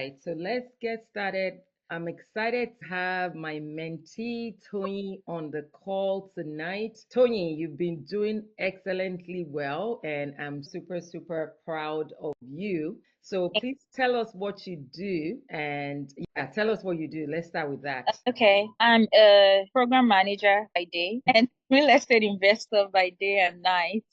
right, so let's get started. I'm excited to have my mentee, Toyin, on the call tonight. Toyin, you've been doing excellently well, and I'm super, super proud of you. So please tell us what you do, and yeah, tell us what you do. Let's start with that. Okay, I'm a program manager by day and real estate investor by day and night.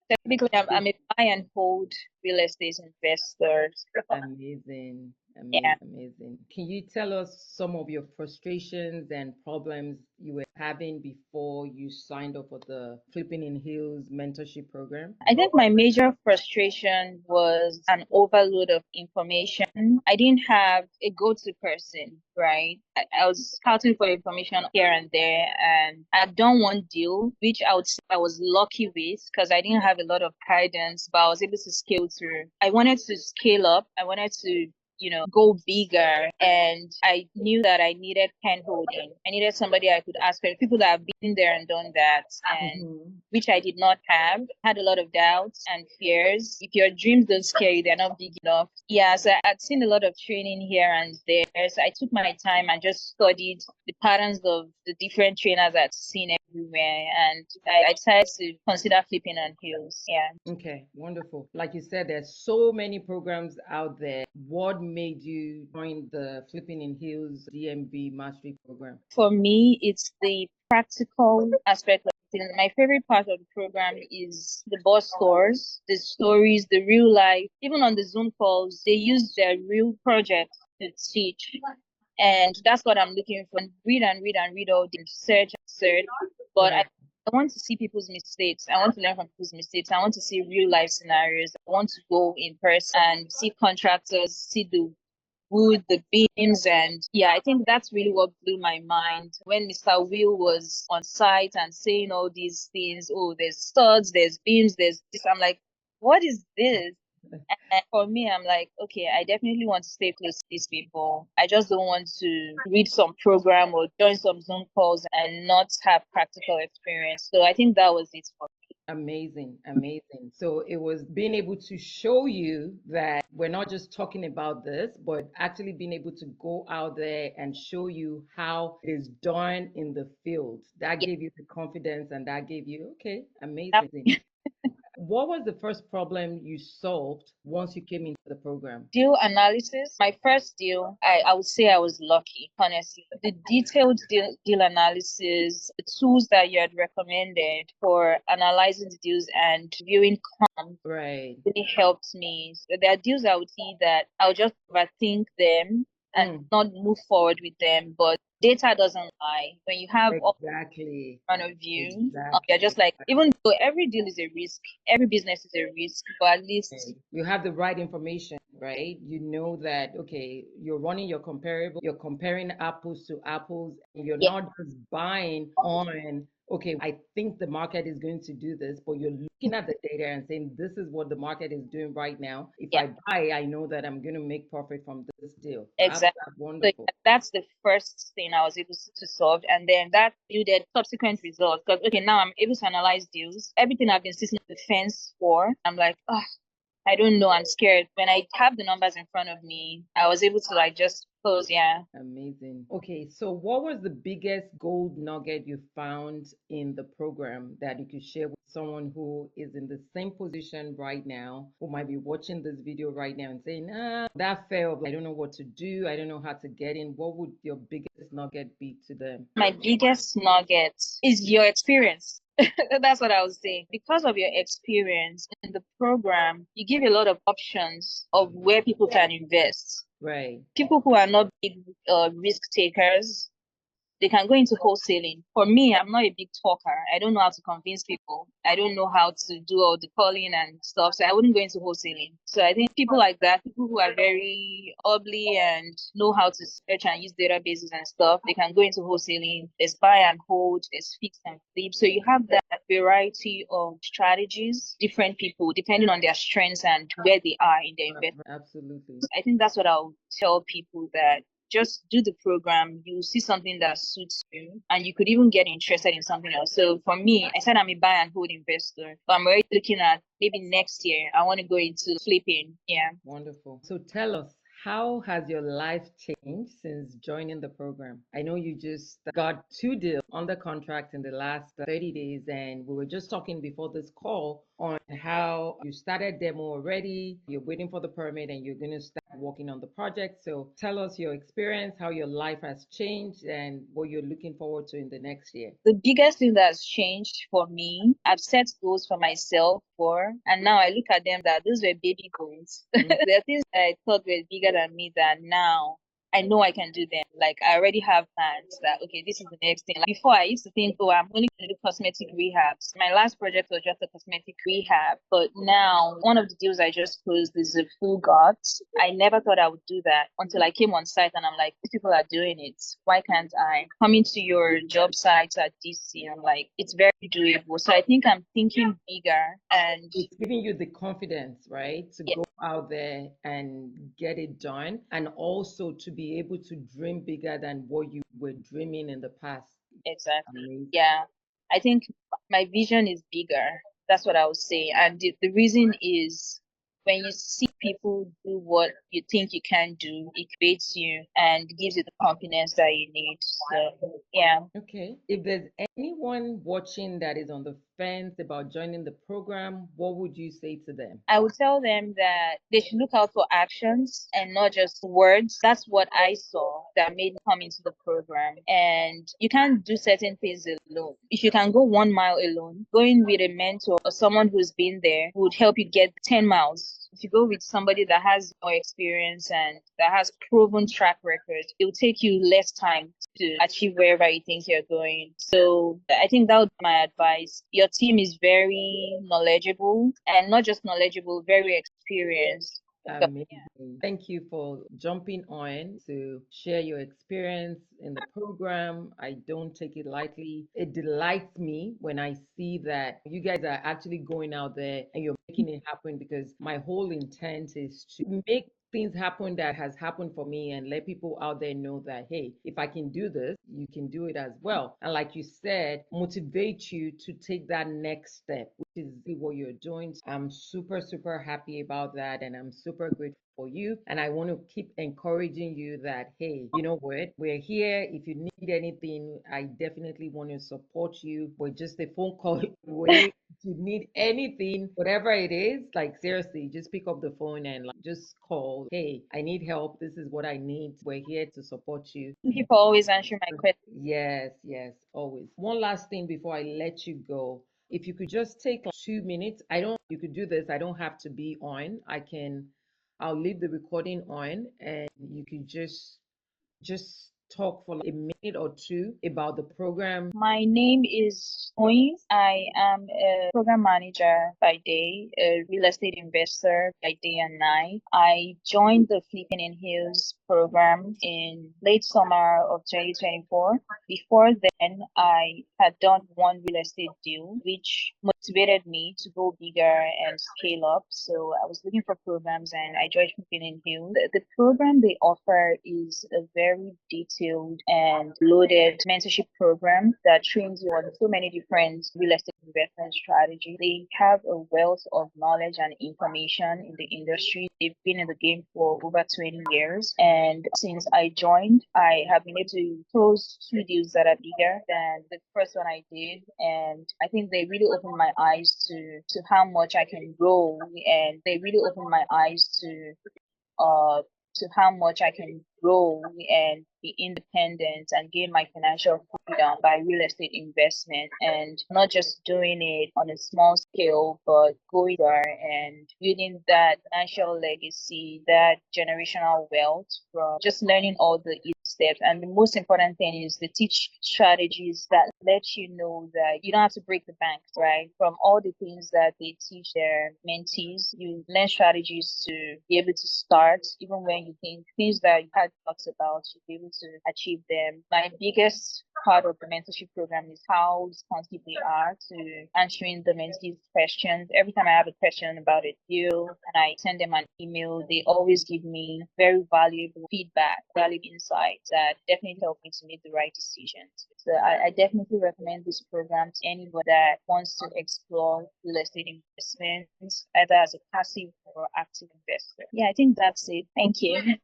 Technically, I'm a buy and hold real estate investor. Amazing, Yeah. amazing. Can you tell us some of your frustrations and problems you were having before you signed up for the Flipping in Heels mentorship program? I think my major frustration was an overload of information. I didn't have a go-to person, right? I was scouting for information here and there, and I've done one deal, which I would say I was lucky with because I didn't have a lot of guidance, but I was able to scale through. I wanted to scale up. I wanted to go bigger. And I knew that I needed hand holding. I needed somebody I could ask for, people that have been there and done that, and Mhm. which I did not have. Had a lot of doubts and fears. If your dreams don't scare you, they're not big enough. Yeah, so I'd seen a lot of training here and there. So I took my time and just studied the patterns of the different trainers I'd seen everywhere. And I decided to consider flipping on heels. Yeah. Okay, wonderful. Like you said, there's so many programs out there. What made you join the Flipping in Heels DMV Mastery Program? For me, it's the practical aspect of things. My favorite part of the program is the boss tours, the stories, the real life. Even on the Zoom calls, they use their real projects to teach. And that's what I'm looking for. Read and read and read all the search and search. But Right. I want to see people's mistakes. I want to learn from people's mistakes. I want to see real life scenarios. I want to go in person and see contractors, see the wood, the beams, and yeah, I think that's really what blew my mind when Mr. Will was on site and saying all these things. Oh, there's studs, there's beams, there's this. I'm like, what is this? And for me, I'm like, okay, I definitely want to stay close to these people. I just don't want to read some program or join some Zoom calls and not have practical experience. So I think that was it for me. Amazing, amazing. So it was being able to show you that we're not just talking about this, but actually being able to go out there and show you how it is done in the field. That gave you the confidence and that gave you, okay, amazing. Yeah. What was the first problem you solved once you came into the program? Deal analysis. My first deal, I would say I was lucky, honestly. The detailed deal analysis, the tools that you had recommended for analyzing the deals and viewing comps Right. really helped me. So there are deals I would see that I would just overthink them and Mm, not move forward with them. But data doesn't lie. When you have all exactly. in front of you, you're Exactly. just like, even though every deal is a risk, every business is a risk, but at least Okay. You have the right information, right? You know that, okay, you're running your comparable, you're comparing apples to apples, and you're yeah, not just buying on, okay, I think the market is going to do this, but you're looking at the data and saying, this is what the market is doing right now. If yeah. I buy, I know that I'm going to make profit from this deal. Exactly. That's So wonderful. yeah, that's the first thing I was able to solve. And then that yielded subsequent results. Because, okay, now I'm able to analyze deals. Everything I've been sitting on the fence for, I'm like, oh, I don't know. I'm scared. When I have the numbers in front of me, I was able to like just close. Yeah. Amazing. Okay, so what was the biggest gold nugget you found in the program that you could share with someone who is in the same position right now, who might be watching this video right now and saying, that failed. I don't know what to do. I don't know how to get in. What would your biggest nugget be to them? My biggest nugget is your experience. That's what I was saying. Because of your experience in the program, you give a lot of options of where people can invest. Right. People who are not big risk takers, they can go into wholesaling. For me, I'm not a big talker. I don't know how to convince people. I don't know how to do all the calling and stuff. So I wouldn't go into wholesaling. So I think people like that, people who are very ugly and know how to search and use databases and stuff, they can go into wholesaling. There's buy and hold, there's fix and flip. So you have that variety of strategies, different people, depending on their strengths and where they are in their investment. Absolutely. I think that's what I'll tell people, that just do the program, you see something that suits you, and you could even get interested in something else. So for me, I said I'm a buy and hold investor, but I'm already looking at maybe next year I want to go into flipping. Yeah. Wonderful. So tell us, How has your life changed since joining the program? I know you just got two deals under contract in the last 30 days, and we were just talking before this call on how you started demo already, you're waiting for the permit, and you're going to start working on the project. So tell us your experience, how your life has changed, and what you're looking forward to in the next year. The biggest thing that's changed for me, I've set goals for myself for, and now I look at them that those were baby goals. Mm. There are things that I thought were bigger than me that now I know I can do them. Like I already have plans that okay, this is the next thing. Like before I used to think, oh, I'm only gonna do cosmetic rehabs. My last project was just a cosmetic rehab. But now one of the deals I just closed is a full guts. I never thought I would do that until I came on site and I'm like, these people are doing it. Why can't I? Coming to your job sites at DC, I'm like, it's very doable. So I think I'm thinking bigger and It's giving you the confidence, right, to yeah, go out there and get it done, and also to be able to dream bigger than what you were dreaming in the past. exactly. Amazing. Yeah. I think my vision is bigger. That's what I would say. And the reason is when you see people do what you think you can do, it creates you and gives you the confidence that you need. So, yeah. Okay. If there's anyone watching that is on the fence about joining the program, what would you say to them? I would tell them that they should look out for actions and not just words. That's what I saw that made me come into the program. And you can't do certain things alone. If you can go 1 mile alone, going with a mentor or someone who's been there would help you get 10 miles. If you go with somebody that has more experience and that has proven track record, it will take you less time to achieve wherever you think you're going. So I think that would be my advice. Your team is very knowledgeable and not just knowledgeable, very experienced. So, Amazing. Thank you for jumping on to share your experience in the program. I don't take it lightly. It delights me when I see that you guys are actually going out there and you're making it happen, because my whole intent is to make things happen that has happened for me and let people out there know that, hey, if I can do this, you can do it as well. And like you said, motivate you to take that next step, which is what you're doing. I'm super, super happy about that. And I'm super grateful for you. And I want to keep encouraging you that, hey, you know what? We're here. If you need anything, I definitely want to support you. We're just a phone call away. If you need anything, whatever it is, like seriously, just pick up the phone and like, just call. Hey, I need help. This is what I need. We're here to support you. thank you for always answering my question. Yes, yes, always. One last thing before I let you go. If you could just take like 2 minutes, I don't, you could do this. I don't have to be on. I'll leave the recording on and you could just talk for like a minute or two about the program. My name is Toyin. I am a program manager by day, a real estate investor by day and night. I joined the Flipping in Heels program in late summer of 2024. Before then, I had done one real estate deal, which motivated me to go bigger and scale up. So I was looking for programs and I joined Flipping in Heels. The program they offer is a very detailed and loaded mentorship program that trains you on so many different real estate investment strategies. They have a wealth of knowledge and information in the industry. They've been in the game for over 20 years. And since I joined, I have been able to close two deals that are bigger than the first one I did. And I think they really opened my eyes to how much I can grow. And they really opened my eyes uh, to how much I can grow and be independent and gain my financial freedom by real estate investment and not just doing it on a small scale, but going there and building that financial legacy, that generational wealth from just learning all the easy steps. And the most important thing is they teach strategies that let you know that you don't have to break the bank, right? From all the things that they teach their mentees, you learn strategies to be able to start, even when you think things that you had thoughts about, you'll be able to achieve them. My biggest part of the mentorship program is how responsive they are to answering the mentees' questions. Every time I have a question about a deal and I send them an email, they always give me very valuable feedback, valuable insights that definitely help me to make the right decisions. So I definitely recommend this program to anyone that wants to explore real estate investments, either as a passive or active investor. Yeah, I think that's it. Thank you.